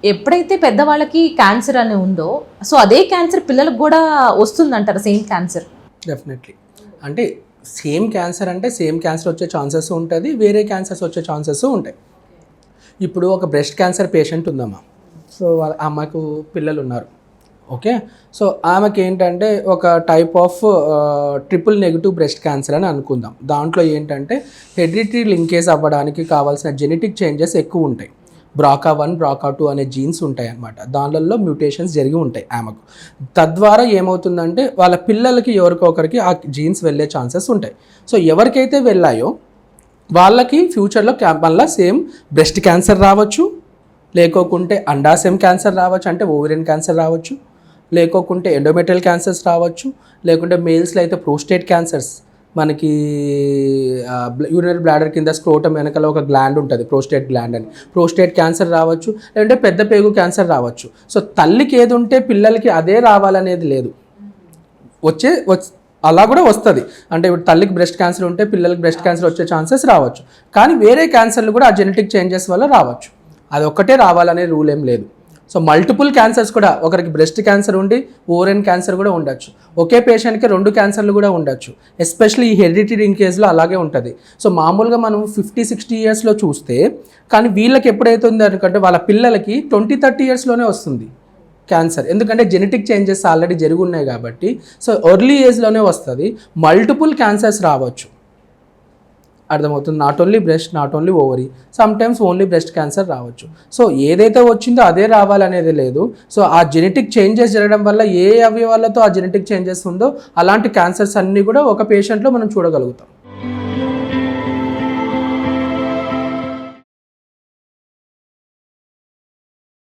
ఎప్పుడైతే పెద్దవాళ్ళకి క్యాన్సర్ అని ఉందో సో అదే క్యాన్సర్ పిల్లలకు కూడా వస్తుందంటారు, సేమ్ క్యాన్సర్? డెఫినెట్లీ. అంటే సేమ్ క్యాన్సర్ అంటే సేమ్ క్యాన్సర్ వచ్చే ఛాన్సెస్ ఉంటుంది, వేరే క్యాన్సర్స్ వచ్చే ఛాన్సెస్ ఉంటాయి. ఇప్పుడు ఒక బ్రెస్ట్ క్యాన్సర్ పేషెంట్ ఉందమ్మా. సో వాళ్ళ అమ్మకు పిల్లలు ఉన్నారు. ఓకే, సో ఆమెకి ఏంటంటే ఒక type of triple negative breast cancer అని అనుకుందాం. దాంట్లో ఏంటంటే హెరిడిటరీ లింకేజ్ అవ్వడానికి కావాల్సిన జెనెటిక్ చేంజెస్ ఎక్కువ ఉంటాయి. BRCA1 BRCA2 అనే జీన్స్ ఉంటాయి అన్నమాట. దానిలో మ్యూటేషన్స్ జరిగి ఉంటాయి ఆమెకు. తద్వారా ఏమవుతుందంటే వాళ్ళ పిల్లలకి ఎవరికొకరికి ఆ జీన్స్ వెళ్ళే ఛాన్సెస్ ఉంటాయి. సో ఎవరికైతే వెళ్ళాయో వాళ్ళకి ఫ్యూచర్లో మళ్ళీ సేమ్ బ్రెస్ట్ క్యాన్సర్ రావచ్చు, లేకోకుంటే అండాశయం క్యాన్సర్ రావచ్చు, అంటే ఓవరియన్ క్యాన్సర్ రావచ్చు, లేకోకుంటే ఎండోమెట్రియల్ క్యాన్సర్స్ రావచ్చు, లేకుంటే మేల్స్లో అయితే ప్రోస్టేట్ క్యాన్సర్స్, మనకి యూరినరీ బ్లాడర్ కింద స్క్రోటం వెనకాల ఒక గ్లాండ్ ఉంటుంది, ప్రోస్టేట్ గ్లాండ్ అని, ప్రోస్టేట్ క్యాన్సర్ రావచ్చు, లేదంటే పెద్ద పేగు క్యాన్సర్ రావచ్చు. సో తల్లికి ఏది ఉంటే పిల్లలకి అదే రావాలనేది లేదు. అలా కూడా వస్తుంది. అంటే ఇప్పుడు తల్లికి బ్రెస్ట్ క్యాన్సర్ ఉంటే పిల్లలకి బ్రెస్ట్ క్యాన్సర్ వచ్చే ఛాన్సెస్ రావచ్చు. కానీ వేరే క్యాన్సర్లు కూడా ఆ జెనెటిక్ చేంజెస్ వల్ల రావచ్చు. అది ఒక్కటే రావాలనే రూల్ ఏం లేదు. సో మల్టిపుల్ క్యాన్సర్స్ కూడా, ఒకరికి బ్రెస్ట్ క్యాన్సర్ ఉండి ఓవరియన్ క్యాన్సర్ కూడా ఉండొచ్చు. ఒకే పేషెంట్కి 2 క్యాన్సర్లు కూడా ఉండొచ్చు. ఎస్పెషల్లీ ఈ హెరిడిటరీ లింకేజ్లో అలాగే ఉంటుంది. సో మామూలుగా మనం 50-60 ఇయర్స్లో చూస్తే, కానీ వీళ్ళకి ఎప్పుడైతే ఉంది అనుకుంటే వాళ్ళ పిల్లలకి 20-30 ఇయర్స్లోనే వస్తుంది క్యాన్సర్. ఎందుకంటే జెనెటిక్ చేంజెస్ ఆల్రెడీ జరిగి ఉన్నాయి కాబట్టి. సో ఎర్లీ ఏజ్లోనే వస్తుంది. మల్టిపుల్ క్యాన్సర్స్ రావచ్చు. అర్థమవుతుంది. Not only breast, not only ovary, some times only breast cancer రావచ్చు. సో ఏదైతే వచ్చిందో అదే రావాలనేది లేదు. సో ఆ జెనెటిక్ చేంజెస్ జరగడం వల్ల ఏ అవయవాలతో ఆ జెనెటిక్ చేంజెస్ ఉందో అలాంటి క్యాన్సర్స్ అన్నీ కూడా ఒక పేషెంట్లో మనం చూడగలుగుతాం.